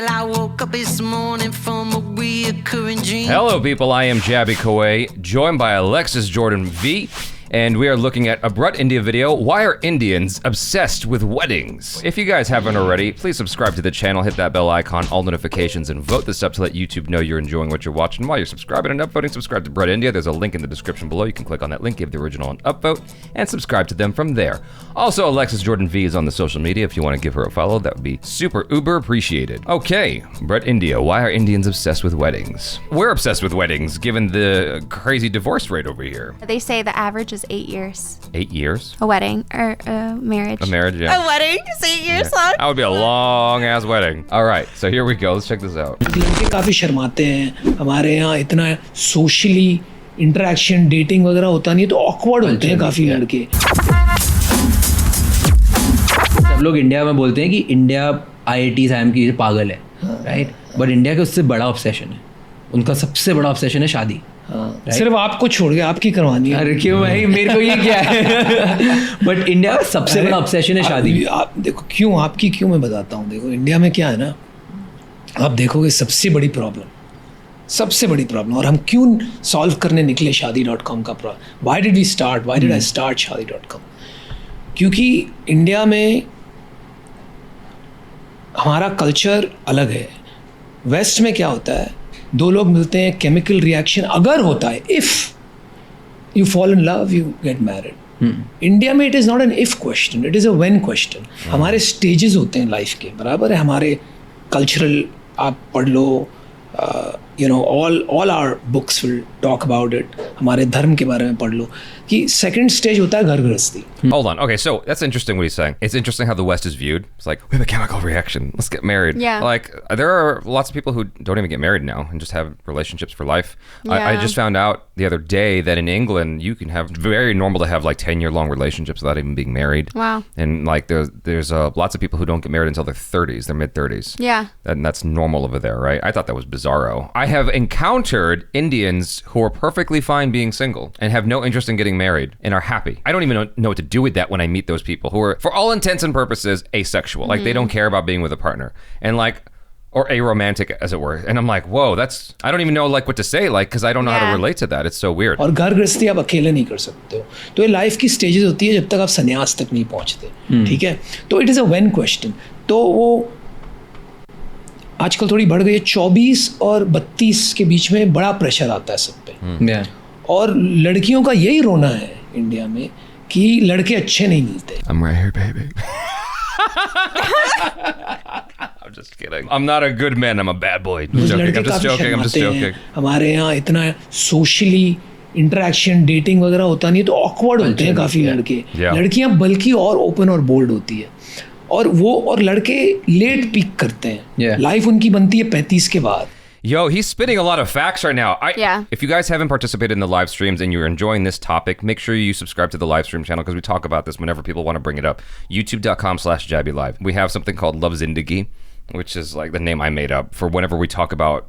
Well, I woke up this morning from a reoccurring dream. Hello, people. I am Jaby KOAY, joined by ALEXUS Jordan V. And we are looking at a Brut India video, Why Are Indians Obsessed with Weddings? If you guys haven't already, please subscribe to the channel, hit that bell icon, all notifications, and vote this up to let YouTube know you're enjoying what you're watching. While you're subscribing and upvoting, subscribe to Brut India. There's a link in the description below. You can click on that link, give the original an upvote, and subscribe to them from there. Also, ALEXUS Jordan V is on the social media. If you want to give her a follow, that would be super uber appreciated. Okay, Brut India, Why Are Indians Obsessed with Weddings? We're obsessed with weddings, given the crazy divorce rate over here. They say the average is 8 years. 8 years? A wedding or a marriage. A marriage, yeah. A wedding is 8 years long. That would be a long ass wedding. All right, so here we go. Let's check this out. लड़के काफी शर्माते हैं हमारे यहाँ इतना socially interaction dating वगैरह होता नहीं है तो ऑकवर्ड होते हैं काफी लड़के सब लोग इंडिया में बोलते हैं कि इंडिया आईआईटी साइम की पागल है राइट बट इंडिया के उससे बड़ा ऑब्सेशन है उनका सबसे बड़ा ऑब्सेशन है शादी सिर्फ आपको छोड़ के आपकी करवानी है अरे क्यों भाई मेरे को ये क्या है बट इंडिया का सबसे बड़ा ऑब्सेशन है शादी आप देखो क्यों आपकी क्यों मैं बताता हूँ देखो इंडिया में क्या है ना आप देखोगे सबसे बड़ी प्रॉब्लम और हम क्यों सॉल्व करने निकले शादी.com का problem why did we start why did I start शादी.com क्योंकि इंडिया में हमारा कल्चर अलग है वेस्ट में क्या होता है दो लोग मिलते हैं केमिकल रिएक्शन अगर होता है if you fall in love you get married India में it is not an if question it is a when question हमारे स्टेजेस होते हैं लाइफ के बराबर है हमारे कल्चरल आप पढ़ लो you know all our books will talk about it हमारे धर्म के बारे में पढ़ लो कि सेकंड स्टेज होता है घर गृहस्थी Hold on. Okay, so that's interesting what he's saying. It's interesting how the West is viewed. It's like, we have a chemical reaction. Let's get married. Yeah. Like, there are lots of people who don't even get married now and just have relationships for life. I just found out the other day that in England, you can have, very normal to have like 10-year-long relationships without even being married. Wow. And like, there's lots of people who don't get married until their 30s, their mid-30s. Yeah. And that's normal over there, right? I thought that was bizarro. I have encountered Indians who are perfectly fine being single and have no interest in getting married and are happy. I don't even know what to do with that when I meet those people who are, for all intents and purposes, asexual. Like, they don't care about being with a partner. And like, or aromantic, as it were. And I'm like, whoa, I don't even know like what to say, like, because I don't know how to relate to that. It's so weird. और घर गृहस्थी आप अकेले नहीं कर सकते हो तो ये लाइफ की स्टेजेस होती है जब तक आप संन्यास तक नहीं पहुंचते ठीक है तो it is a when question तो वो आजकल थोड़ी बढ़ गई है 24 और 32 के बीच में बड़ा प्रेशर आता है सब पे और लड़कियों का यही रोना है इंडिया में कि लड़के अच्छे नहीं मिलते I'm right here, baby. I'm just kidding. I'm not a good man. I'm a bad boy. I'm just joking. हमारे यहाँ इतना सोशली इंटरेक्शन डेटिंग वगैरह होता नहीं है तो ऑकवर्ड होते हैं काफ़ी लड़के लड़कियाँ बल्कि और ओपन और बोल्ड होती है और लड़के लेट पीक करते हैं लाइफ उनकी बनती है 35 के बाद Yo, he's spitting a lot of facts right now. Yeah. If you guys haven't participated in the live streams and you're enjoying this topic, make sure you subscribe to the live stream channel because we talk about this whenever people want to bring it up. YouTube.com/JabyLive. We have something called Love Zindagi, which is like the name I made up for whenever we talk about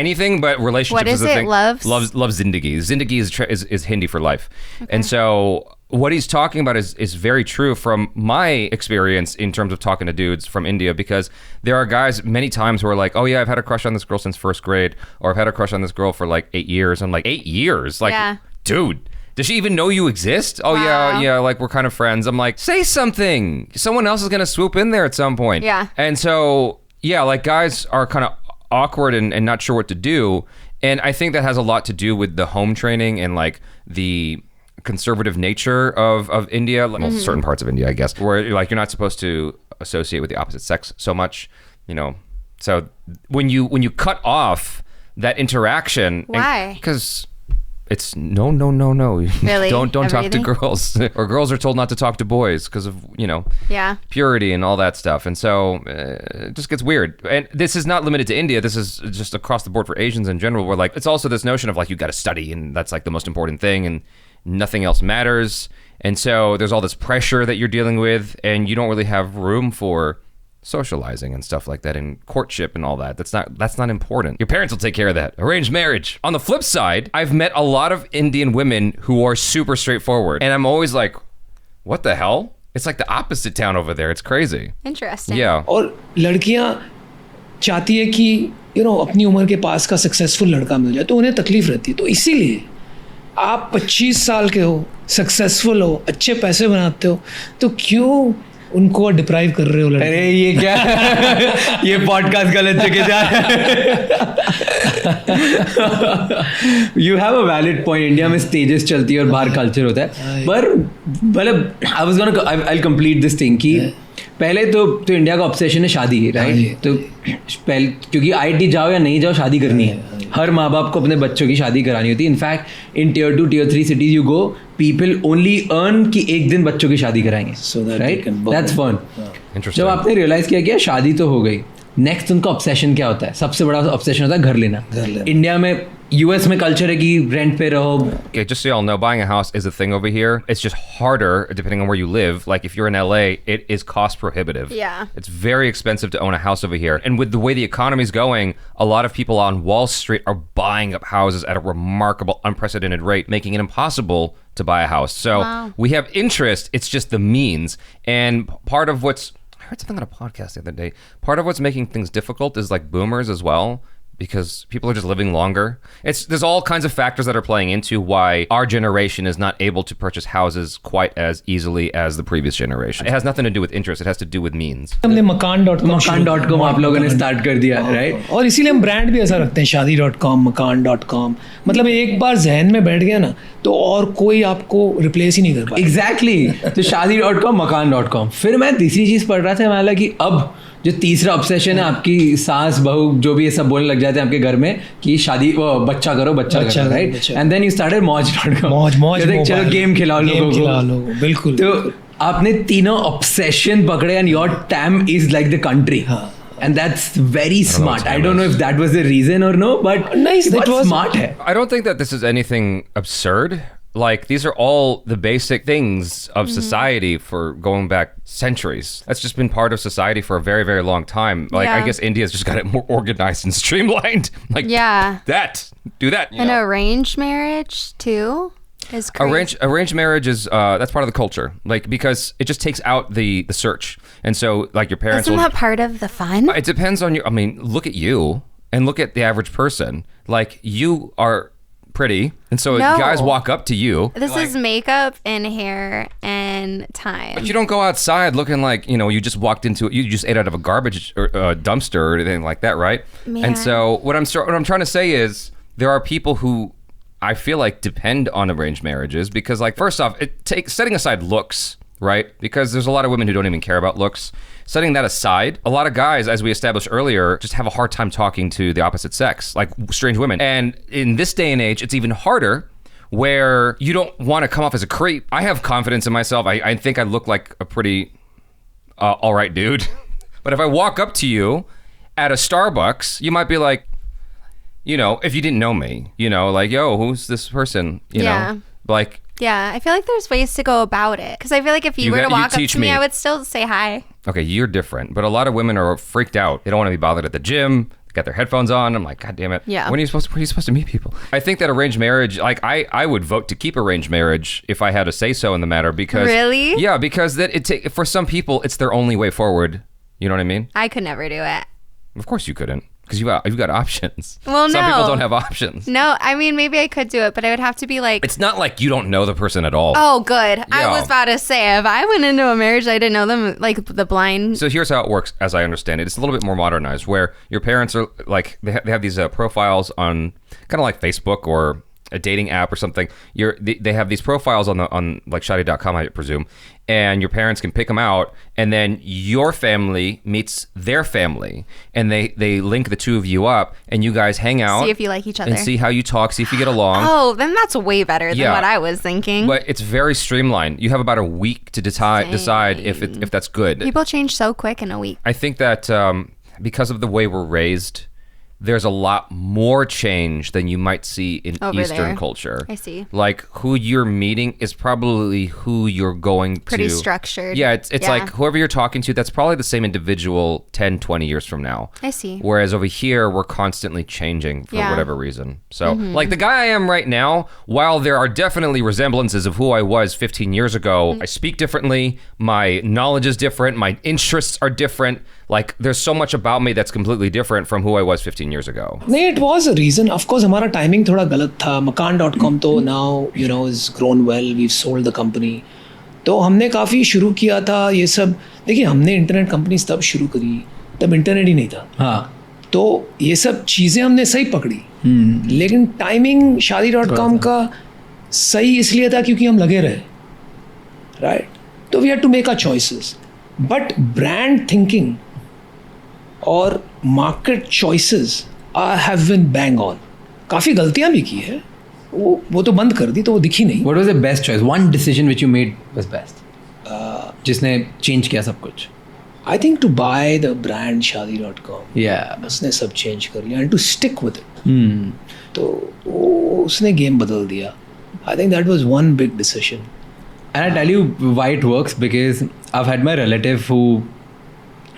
anything, but relationships what is a it? thing. Love Zindagi. Zindagi is Hindi for life. Okay. And so what he's talking about is very true from my experience in terms of talking to dudes from India, because there are guys many times who are like, oh yeah, I've had a crush on this girl since first grade, or I've had a crush on this girl for like 8 years. I'm like, 8 years? Like, dude, does she even know you exist? Oh yeah, like we're kind of friends. I'm like, say something. Someone else is gonna swoop in there at some point. Yeah. And so, yeah, like guys are kind of awkward and not sure what to do. And I think that has a lot to do with the home training and like the conservative nature of India, well, certain parts of India, I guess, where like you're not supposed to associate with the opposite sex so much, you know. So when you cut off that interaction, why? Because it's no. Really? don't talk to girls, or girls are told not to talk to boys because of purity and all that stuff. And so it just gets weird. And this is not limited to India. This is just across the board for Asians in general. Where like it's also this notion of like you got to study and that's like the most important thing and nothing else matters. And so there's all this pressure that you're dealing with, and you don't really have room for socializing and stuff like that, and courtship and all that. That's not important. Your parents will take care of that. Arranged marriage. On the flip side, I've met a lot of Indian women who are super straightforward, and I'm always like, what the hell? It's like the opposite town over there. It's crazy. Interesting. Yeah. और लड़कियाँ चाहती है कि अपनी उम्र के पास का successful लड़का मिल जाए, तो उन्हें तकलीफ रहती है। तो इसीलिए आप 25 साल के हो, सक्सेसफुल हो, अच्छे पैसे बनाते हो, तो क्यों उनको डिप्राइव कर रहे हो लड़के? अरे ये क्या ये पॉडकास्ट गलत जगह जा रहा है। You have a valid point. India में स्टेजेस चलती है और बाहर कल्चर होता है, पर मतलब आई कंप्लीट दिस थिंग कि पहले तो इंडिया का ऑब्सेशन है शादी, राइट? तो पहले क्योंकि आईटी जाओ या नहीं जाओ, शादी करनी है। हर माँ बाप को अपने बच्चों की शादी करानी होती है। In fact in Tier 2 Tier 3 cities you go, people only earn कि एक दिन बच्चों की शादी कराएंगे, राइट? That's fun. जब आपने रियलाइज किया कि शादी तो हो गई, नेक्स्ट उनका ऑब्सेशन क्या होता है? सबसे बड़ा ऑब्सेशन होता है घर लेना। इंडिया में, यूएस में कल्चर है कि रेंट पे रहो। Okay, just so y'all know, buying a house is a thing over here. It's just harder depending on where you live. Like if you're in LA, it is cost prohibitive. Yeah. It's very expensive to own a house over here. And with the way the economy is going, a lot of people on Wall Street are buying up houses at a remarkable, unprecedented rate, making it impossible to buy a house. So we have interest, it's just the means. And part of what's, I heard something on a podcast the other day, part of what's making things difficult is like boomers as well, because people are just living longer. There's all kinds of factors that are playing into why our generation is not able to purchase houses quite as easily as the previous generation. It has nothing to do with interest, it has to do with means. हमने मकान.com आप लोगों ने start कर दिया, right? और इसीलिए हम brand भी ऐसा रखते हैं, शादी.com, मकान.com। मतलब एक बार जहन में बैठ गया ना, तो और कोई आपको रिप्लेस ही नहीं कर पाएगा। एग्जैक्टली। तो शादी.com, मकान.com। फिर मैं तीसरी चीज पढ़ रहा था, माला कि अब जो तीसरा ऑब्सेशन है, आपकी सास बहू जो भी ये सब बोलने लग जाते हैं आपके घर में कि शादी, बच्चा करो, right? And then you started मौज, चलो गेम खिलाओ लोगों को। बिल्कुल। तो आपने तीनों ऑब्सेशन पकड़े and your time is like the country. And that's very smart. I don't know if that was the reason or no, but nice, it was smart. I don't think that this is anything absurd. Like, these are all the basic things of society for going back centuries. That's just been part of society for a very, very long time. Like, I guess India's just got it more organized and streamlined. Like, do that. An arranged marriage, too, is crazy. Arranged marriage is, that's part of the culture. Like, because it just takes out the search. And so, like, your parents Isn't that part of the fun? It depends on look at you and look at the average person. Like, you are pretty, and so guys walk up to you. This is makeup and hair and time. But you don't go outside looking like, you just walked into it. You just ate out of a garbage or dumpster or anything like that, right? Man. And so what I'm trying to say is there are people who I feel like depend on arranged marriages because, like, first off, it takes setting aside looks, right? Because there's a lot of women who don't even care about looks. Setting that aside, a lot of guys, as we established earlier, just have a hard time talking to the opposite sex, like strange women. And in this day and age, it's even harder where you don't want to come off as a creep. I have confidence in myself. I think I look like a pretty all right dude. But if I walk up to you at a Starbucks, you might be like, if you didn't know me, like, yo, who's this person? You know, like, yeah, I feel like there's ways to go about it. Because I feel like if you were to walk up to me, I would still say hi. Okay, you're different. But a lot of women are freaked out. They don't want to be bothered at the gym. They got their headphones on. I'm like, God damn it. Yeah. Where are you supposed to meet people? I think that arranged marriage, like, I would vote to keep arranged marriage if I had a say so in the matter because... Really? Yeah, because for some people, it's their only way forward. You know what I mean? I could never do it. Of course you couldn't. Because you've got options. Well, Some people don't have options. No, I mean, maybe I could do it, but I would have to be like... It's not like you don't know the person at all. Oh, good. Yeah. I was about to say, if I went into a marriage, I didn't know them, like the blind... So here's how it works, as I understand it. It's a little bit more modernized, where your parents are, like, they have these profiles on kind of like Facebook or a dating app or something. They have these profiles on like Shadi.com, I presume, and your parents can pick them out, and then your family meets their family, and they link the two of you up, and you guys hang out, see if you like each other, and see how you talk, see if you get along. Oh, then that's way better than what I was thinking. But it's very streamlined. You have about a week to decide if that's good. People change so quick in a week. I think that because of the way we're raised, there's a lot more change than you might see in Over Eastern there. culture. I see. Like, who you're meeting is probably who you're going to. Pretty structured. Yeah, it's like whoever you're talking to, that's probably the same individual 10, 20 years from now. I see. Whereas over here, we're constantly changing for whatever reason. So, Mm-hmm. like the guy I am right now, while there are definitely resemblances of who I was 15 years ago, I speak differently, my knowledge is different, my interests are different. Like, there's so much about me that's completely different from who I was 15 years ago. नहीं, it was a reason. Of course, हमारा timing थोड़ा गलत था. Makaan.com तो now, you know, is grown well. We've sold the company. तो हमने काफ़ी शुरू किया था ये सब. देखिए, हमने इंटरनेट कंपनीज तब शुरू करी, तब इंटरनेट ही नहीं था. हाँ. तो ये सब चीज़ें हमने सही पकड़ी. लेकिन टाइमिंग शादी.com का सही इसलिए था क्योंकि हम लगे रहे. राइट. तो we had to make our choices. But brand thinking और market choices have been bang on. काफ़ी गलतियाँ भी की है, वो तो बंद कर दी, तो वो दिखी नहीं. What was the best choice? One decision which you made was best. जिसने चेंज किया सब कुछ. I think to buy the brand Shaadi.com. Yeah. उसने सब चेंज कर लिया and to stick with it. तो उसने गेम बदल दिया. I think that was one big decision. And I tell you why it works, because I've had my relative who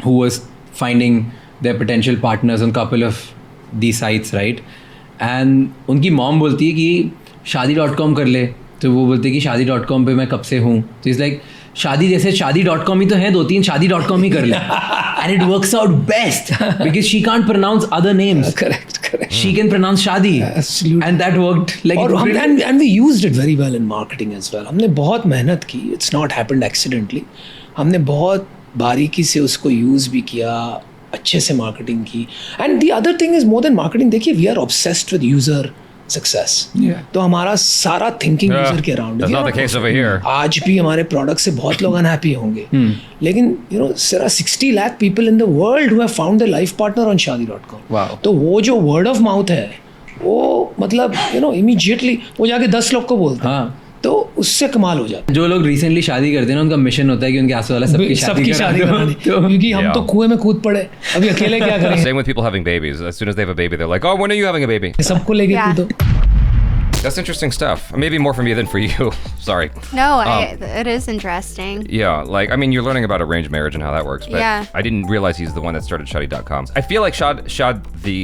was finding their potential partners on couple of these sites, right? And उनकी mom बोलती है कि शादी.com कर ले, तो वो बोलते हैं कि शादी.com पे मैं कब से हूँ. तो इट्स लाइक शादी जैसे शादी.com ही तो है, 2-3 शादी.com ही कर ले. And it works out best because she can't pronounce other names. Correct. She can pronounce Shadi. Absolutely. And that worked. Like and we used it very well in marketing as well. हमने बहुत मेहनत की. It's not happened accidentally. हमने बहुत बारीकी से उसको use भी किया, अच्छे से मार्केटिंग की. And the other thing is more than marketing. देखिए, we are obsessed with user success. Yeah. तो हमारा सारा थिंकिंग यूजर के अराउंड है. That's not the case over here. आज भी हमारे प्रोडक्ट से बहुत लोग अनहैप्पी होंगे. लेकिन you know, there are 60 lakh people in the world who have found their life partner on Shaadi.com. Wow. तो वो जो word of mouth है, वो मतलब you know immediately वो जाके 10 लोग को बोलते हैं. हाँ. तो उससे कमाल हो जाता है. जो लोग रिसेंटली शादी करते हैं ना, उनका मिशन होता है कि उनके आसपास वाला सबकी शादी करानी. क्योंकि हम तो कुएं में कूद पड़े, अभी अकेले क्या करेंगे. Same with people having babies. As soon as they have a baby, they're like, oh, when are you having a baby? सबको लेके कूदो. That's interesting stuff. Maybe more for me than for you. Sorry. No, it is interesting. Yeah, like, I mean, you're learning about arranged marriage and how that works, but Yeah. I didn't realize he's the one that started Shadi.com. I feel like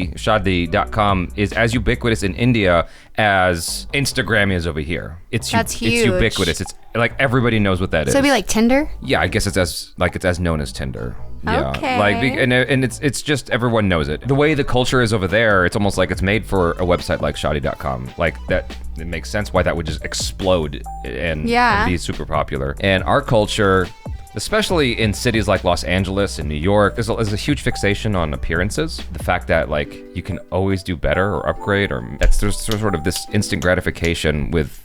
Shadi.com is as ubiquitous in India as Instagram is over here. It's That's It's huge. ubiquitous. It's like everybody knows what that is. So it'd be like Tinder? Yeah, I guess it's as known as Tinder. Yeah. Okay. Like, and it's just everyone knows it. The way the culture is over there, it's almost like it's made for a website like Shadi.com. Like that, it makes sense why that would just explode and be super popular. And our culture, especially in cities like Los Angeles and New York, there's a huge fixation on appearances. The fact that like you can always do better or upgrade, or there's sort of this instant gratification with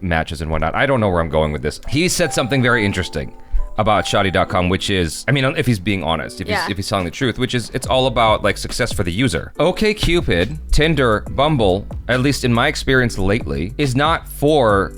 matches and whatnot. I don't know where I'm going with this. He said something very interesting about Shadi.com, which is, I mean, if he's being honest, if he's telling the truth, which is, it's all about like success for the user. OkCupid, Tinder, Bumble, at least in my experience lately, is not for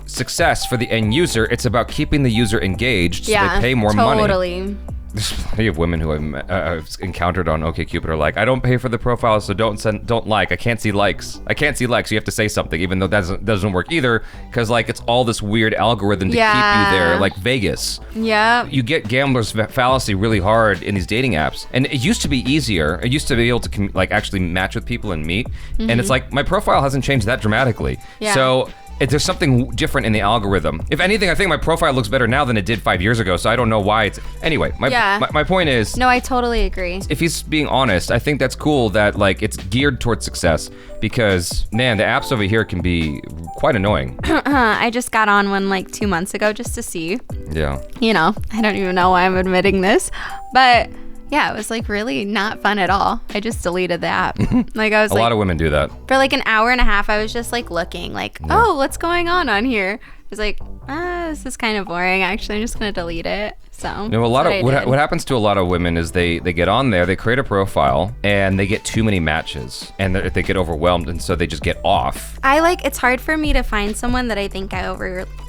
success for the end user. It's about keeping the user engaged so they pay more money. Totally. There's plenty of women who I've encountered on OkCupid are like, I don't pay for the profile, so don't like. I can't see likes. You have to say something, even though that doesn't work either, because like it's all this weird algorithm to keep you there, like Vegas. Yeah. You get gambler's fallacy really hard in these dating apps, and it used to be easier. I used to be able to like actually match with people and meet, and it's like my profile hasn't changed that dramatically. Yeah. So there's something different in the algorithm. If anything, I think my profile looks better now than it did 5 years ago, so I don't know why it's... Anyway, my point is... No, I totally agree. If he's being honest, I think that's cool that like it's geared towards success, because man, the apps over here can be quite annoying. I just got on one like 2 months ago just to see. Yeah. You know, I don't even know why I'm admitting this, but... Yeah, it was like really not fun at all. I just deleted the app. Like I was a lot of women do that. For like an hour and a half, I was just like looking like, oh, what's going on here? I was like, this is kind of boring. Actually, I'm just going to delete it. So you know, a lot of what happens to a lot of women is they get on there, they create a profile, and they get too many matches, and they get overwhelmed, and so they just get off. It's hard for me to find someone that I think I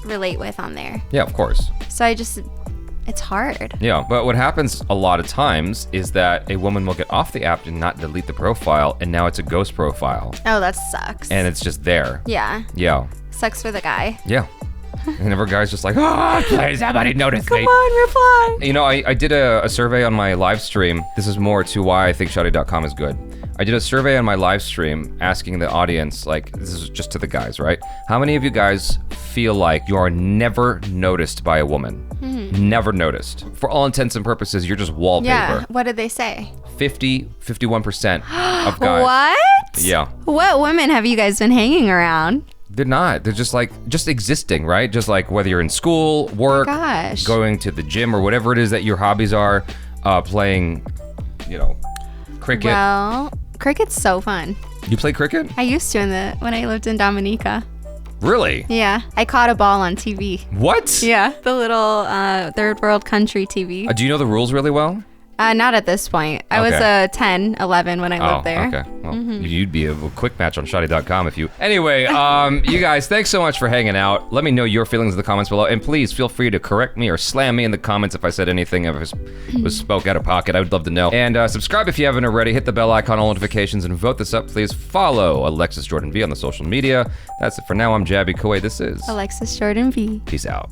relate with on there. Yeah, of course. So it's hard. Yeah, but what happens a lot of times is that a woman will get off the app and not delete the profile, and now it's a ghost profile. Oh, that sucks. And it's just there. Yeah. Yeah. Sucks for the guy. Yeah. And every guy's just like, oh, please, somebody notice me. Come on, reply. You know, I did a survey on my live stream. This is more to why I think Shadi.com is good. I did a survey on my live stream asking the audience, like, this is just to the guys, right? How many of you guys feel like you are never noticed by a woman? Never noticed. For all intents and purposes, you're just wallpaper. Yeah. What did they say? 51% of guys. What? Yeah. What women have you guys been hanging around? They're not. They're just like, just existing, right? Just like whether you're in school, work, Gosh. going to the gym, or whatever it is that your hobbies are, playing, cricket. Well, cricket's so fun. You play cricket? I used to when I lived in Dominica. Really? Yeah. I caught a ball on TV. What? Yeah. The little third world country TV. Do you know the rules really well? Not at this point. I was Okay. 10, 11 when I lived there. Okay. Well, you'd be a quick match on shoddy.com if you... Anyway, you guys, thanks so much for hanging out. Let me know your feelings in the comments below. And please feel free to correct me or slam me in the comments if I said anything, if it was spoke out of pocket. I would love to know. And subscribe if you haven't already. Hit the bell icon, all notifications, and vote this up. Please follow Alexis Jordan V on the social media. That's it for now. I'm Jaby KOAY. This is Alexis Jordan V. Peace out.